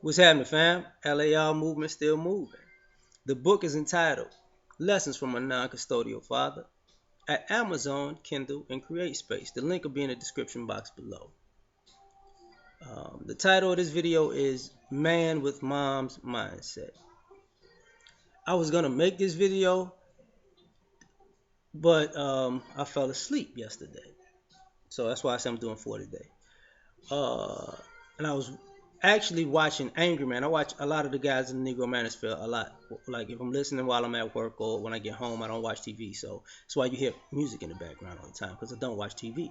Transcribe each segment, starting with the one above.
What's happening, fam? L.A.R. movement still moving. The book is entitled Lessons from a Non-Custodial Father at Amazon, Kindle, and CreateSpace. The link will be in the description box below. The title of this video is Man with Mom's Mindset. I was going to make this video, but I fell asleep yesterday. So that's why I said I'm doing 4 today. And I was actually watching Angry Man. I watch a lot of the guys in the Negro Manosphere a lot. Like if I'm listening while I'm at work or when I get home, I don't watch TV. So that's why you hear music in the background all the time, because I don't watch TV.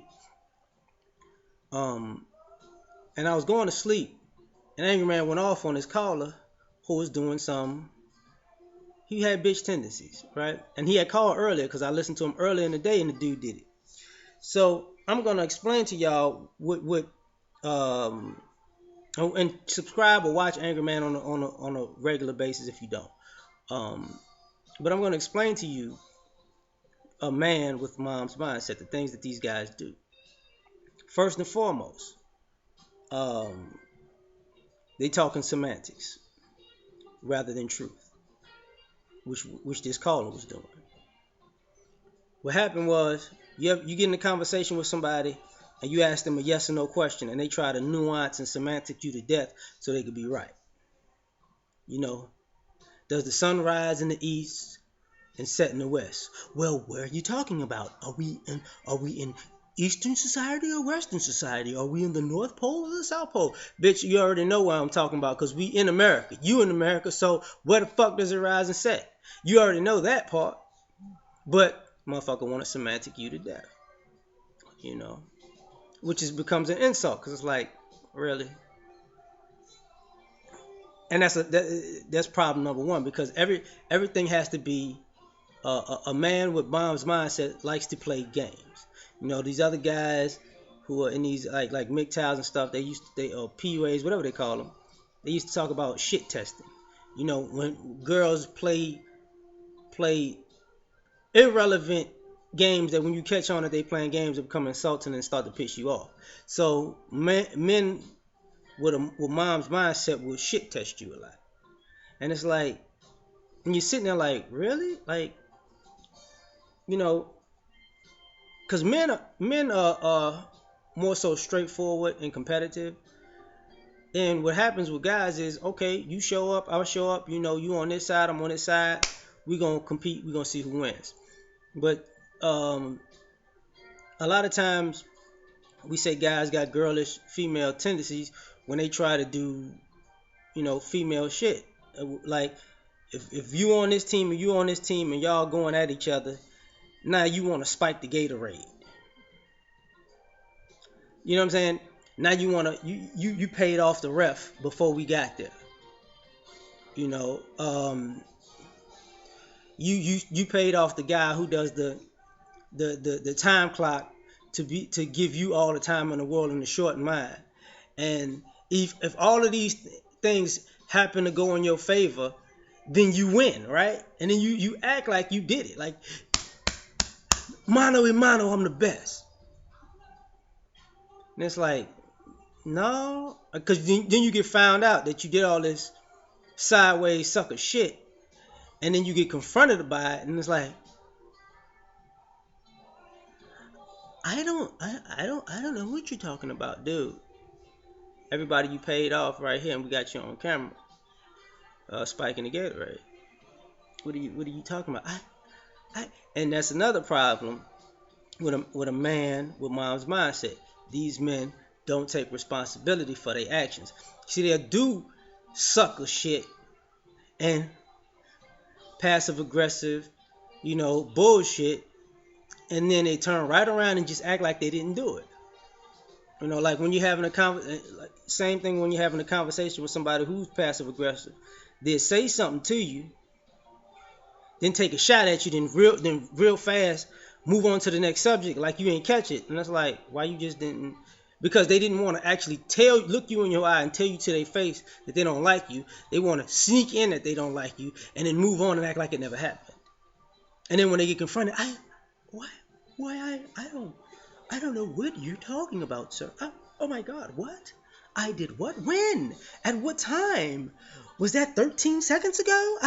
And I was going to sleep, and Angry Man went off on his caller who was doing some. He had bitch tendencies, right? And he had called earlier because I listened to him earlier in the day, and the dude did it. So I'm gonna explain to y'all what and subscribe or watch Angry Man on a regular basis if you don't. But I'm going to explain to you a man with mom's mindset, the things that these guys do. First and foremost, they talk in semantics rather than truth, which this caller was doing. What happened was you get in a conversation with somebody and you ask them a yes or no question, and they try to nuance and semantic you to death so they could be right. You know, does the sun rise in the east and set in the west? Well, where are you talking about? Are we in Eastern society or Western society? Are we in the North Pole or the South Pole? Bitch, you already know what I'm talking about, because we in America. You in America, so where the fuck does it rise and set? You already know that part. But motherfucker want to semantic you to death. You know? Which becomes an insult, because it's like, really? And that's problem number one, because everything has to be a man with mom's mindset likes to play games. You know, these other guys who are in these like MGTOWs and stuff, they PUAs, whatever they call them. They used to talk about shit testing. You know, when girls play irrelevant games that when you catch on that they playing games, it become insulting and start to piss you off. So men with mom's mindset will shit test you a lot, and it's like, and you're sitting there like, really, like, you know, because men are more so straightforward and competitive. And what happens with guys is, okay, you show up, I'll show up. You know, you on this side, I'm on this side. We gonna compete. We gonna see who wins. But a lot of times we say guys got girlish female tendencies when they try to do, female shit. Like if you on this team and you on this team and y'all going at each other, now you want to spike the Gatorade. You know what I'm saying? Now you wanna you paid off the ref before we got there. You know, you paid off the guy who does the time clock to give you all the time in the world in the short mind. And if all of these things happen to go in your favor, then you win, right? And then you act like you did it, like mano a mano, I'm the best. And it's like, no, because then you get found out that you did all this sideways sucker shit, and then you get confronted by it, and it's like, I don't know what you're talking about, dude. Everybody you paid off right here, and we got you on camera, spiking the Gatorade. What are you talking about? And that's another problem with a man with mom's mindset. These men don't take responsibility for their actions. See, they'll do sucker shit and passive aggressive, bullshit, and then they turn right around and just act like they didn't do it. You know, like when you're having same thing when you're having a conversation with somebody who's passive aggressive. They'll say something to you, then take a shot at you, then real fast move on to the next subject like you ain't catch it. And that's like, why you just didn't? Because they didn't want to actually look you in your eye and tell you to their face that they don't like you. They want to sneak in that they don't like you and then move on and act like it never happened. And then when they get confronted, I don't know what you're talking about, sir. Oh my God, what? I did what? When? At what time? Was that 13 seconds ago?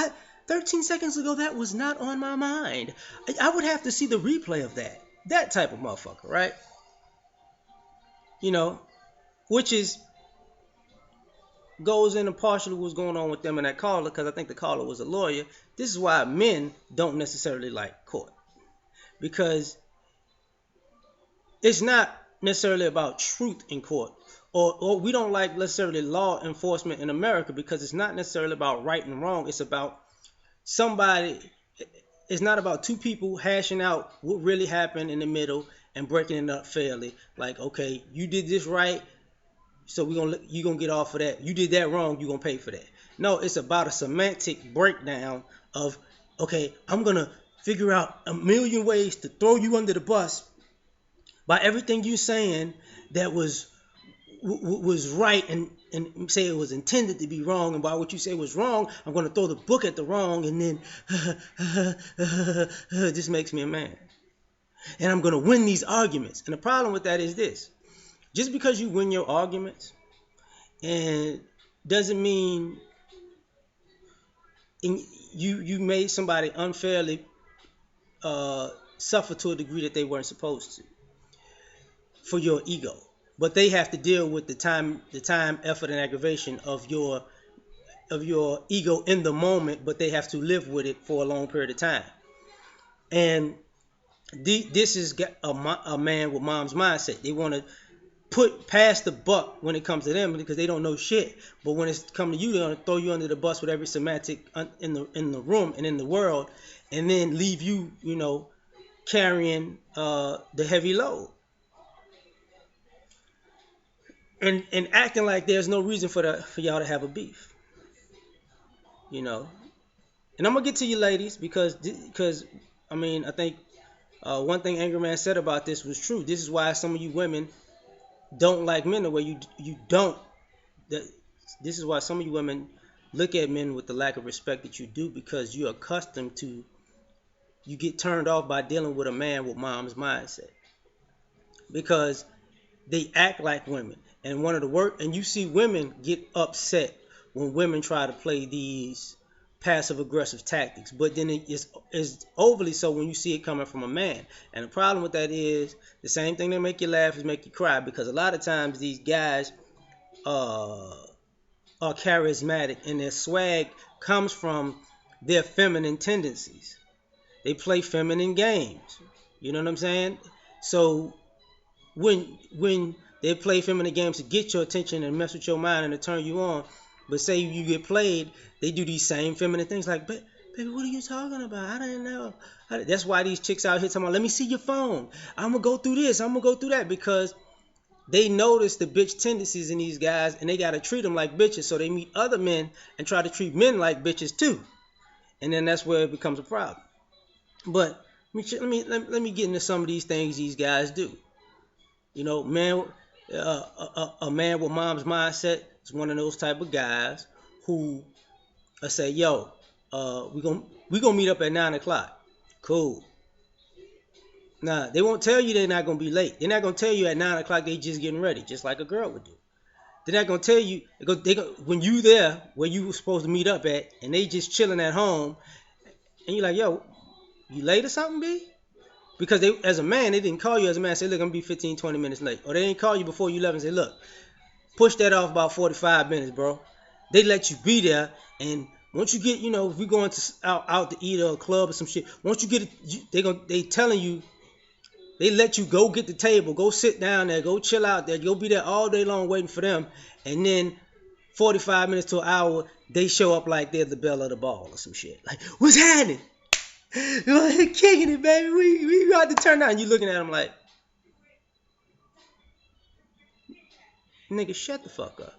13 seconds ago, that was not on my mind. I would have to see the replay of that. That type of motherfucker, right? You know, which is goes into partially what's going on with them and that caller, because I think the caller was a lawyer. This is why men don't necessarily like court, because it's not necessarily about truth in court, or we don't like necessarily law enforcement in America because it's not necessarily about right and wrong. It's about somebody. It's not about two people hashing out what really happened in the middle and breaking it up fairly. Like, okay, you did this right, so you gonna get off of that. You did that wrong, you gonna pay for that. No, it's about a semantic breakdown of, okay, I'm gonna figure out a million ways to throw you under the bus by everything you saying that was right, and say it was intended to be wrong, and by what you say was wrong, I'm gonna throw the book at the wrong, and then this makes me a man, and I'm gonna win these arguments. And the problem with that is this: just because you win your arguments, and doesn't mean you made somebody unfairly suffer to a degree that they weren't supposed to for your ego. But they have to deal with the time, effort, and aggravation of your ego in the moment. But they have to live with it for a long period of time. And this is a man with mom's mindset. They want to put past the buck when it comes to them because they don't know shit. But when it's come to you, they're gonna throw you under the bus with every semantic in the room and in the world, and then leave you, carrying the heavy load, and acting like there's no reason for y'all to have a beef, And I'm gonna get to you, ladies, because I think one thing Angry Man said about this was true. This is why some of you women don't like men the way you don't. This is why some of you women look at men with the lack of respect that you do, because you're accustomed to, you get turned off by dealing with a man with mom's mindset, because they act like women. And and you see women get upset when women try to play these passive aggressive tactics, but then it's overly so when you see it coming from a man. And the problem with that is the same thing that make you laugh is make you cry, because a lot of times these guys are charismatic, and their swag comes from their feminine tendencies. They play feminine games. You know what I'm saying? So when they play feminine games to get your attention and mess with your mind and to turn you on, but say you get played, they do these same feminine things like, baby, what are you talking about? I didn't know. That's why these chicks out here talking about, let me see your phone. I'm going to go through this. I'm going to go through that, because they notice the bitch tendencies in these guys, and they got to treat them like bitches. So they meet other men and try to treat men like bitches too. And then that's where it becomes a problem. But let me get into some of these things these guys do. Man, a man with mom's mindset is one of those type of guys who say, yo, we gonna meet up at 9:00. Cool. Nah, they won't tell you they're not gonna be late. They're not gonna tell you at 9:00 they just getting ready, just like a girl would do. They're not gonna tell you when you there where you were supposed to meet up at, and they just chilling at home, and you're like, yo, you late or something, B? Because they, as a man, they didn't call you as a man and say, look, I'm going to be 15, 20 minutes late. Or they didn't call you before you left and say, look, push that off about 45 minutes, bro. They let you be there. And once you get, if we're going out to eat or a club or some shit, once you get it, they telling you, they let you go get the table, go sit down there, go chill out there. You'll be there all day long waiting for them. And then 45 minutes to an hour, they show up like they're the belle of the ball or some shit. Like, what's happening? Kicking it, baby. We got to turn down. You looking at him like, nigga, shut the fuck up.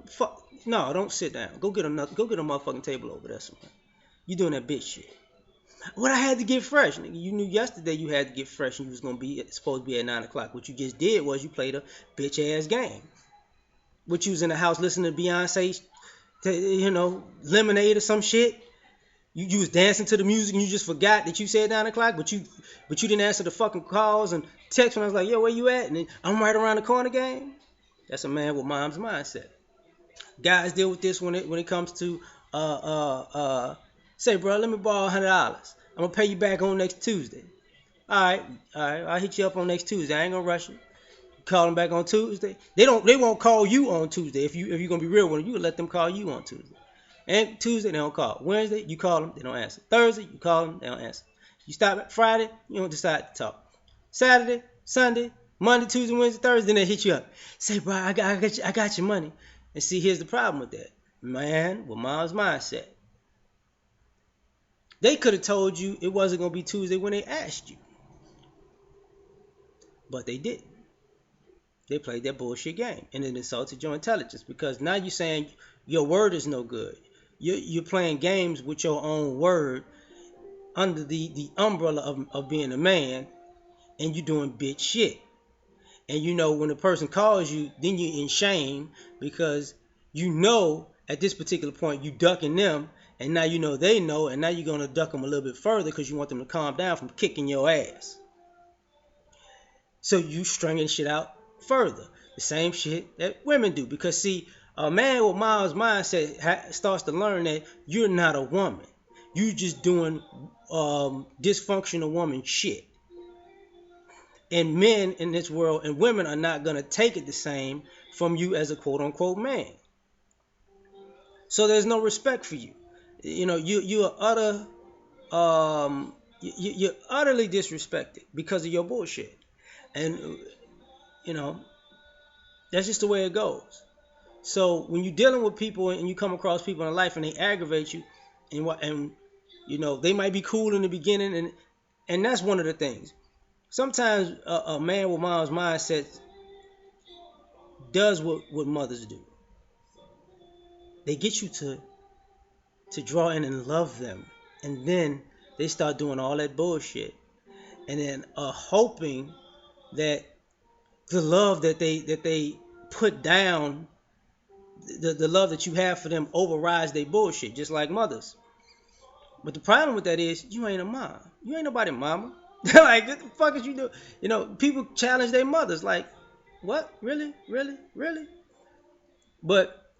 Fuck. No, don't sit down. Go get a motherfucking table over there somewhere. You doing that bitch shit. What I had to get fresh, nigga. You knew yesterday you had to get fresh and you was supposed to be at 9:00. What you just did was you played a bitch ass game. What you was in the house listening to Beyonce, Lemonade or some shit. You was dancing to the music and you just forgot that you said 9:00, but you didn't answer the fucking calls and text when I was like, yo, where you at? And I'm right around the corner, game. That's a man with mom's mindset. Guys deal with this when it comes to say, bro, let me borrow $100. I'm gonna pay you back on next Tuesday. All right, I'll hit you up on next Tuesday. I ain't gonna rush you. Call them back on Tuesday. They won't call you on Tuesday if you're gonna be real with them. You let them call you on Tuesday. And Tuesday they don't call. Wednesday you call them, they don't answer. Thursday you call them, they don't answer. You stop at Friday, you don't decide to talk. Saturday, Sunday, Monday, Tuesday, Wednesday, Thursday, then they hit you up. Say, bro, I got your money. And see, here's the problem with that. Man with mom's mindset. They could have told you it wasn't gonna be Tuesday when they asked you, but they didn't. They played that bullshit game, and it insulted your intelligence because now you're saying your word is no good. You're playing games with your own word under the umbrella of being a man, and you're doing bitch shit. And you know when a person calls you, then you're in shame because you know at this particular point you ducking them, and now you know they know, and now you're gonna duck them a little bit further because you want them to calm down from kicking your ass. So you stringing shit out further. The same shit that women do. Because see, a man with mom's mindset starts to learn that you're not a woman. You just doing dysfunctional woman shit. And men in this world and women are not going to take it the same from you as a quote unquote man. So there's no respect for you. You know, you're you're utterly disrespected because of your bullshit. And you know, that's just the way it goes. So when you're dealing with people and you come across people in life and they aggravate you, and you know they might be cool in the beginning, and that's one of the things. Sometimes a man with mom's mindset does what mothers do. They get you to draw in and love them, and then they start doing all that bullshit, and then hoping that the love that they put down, the love that you have for them overrides their bullshit, just like mothers. But the problem with that is you ain't a mom. You ain't nobody mama. Like, what the fuck is you doing? You know, people challenge their mothers. Like, what? Really? Really? Really? But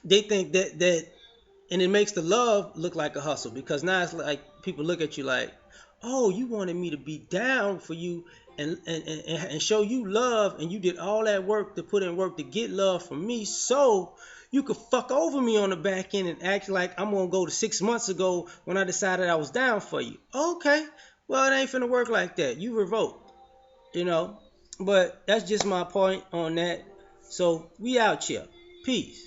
they think that and it makes the love look like a hustle because now it's like people look at you like, oh, you wanted me to be down for you and show you love, and you did all that work to put in work to get love from me, so you could fuck over me on the back end and act like I'm gonna go to 6 months ago when I decided I was down for you. Okay, well it ain't finna work like that. You revoked, you know. But that's just my point on that. So we out here. Peace.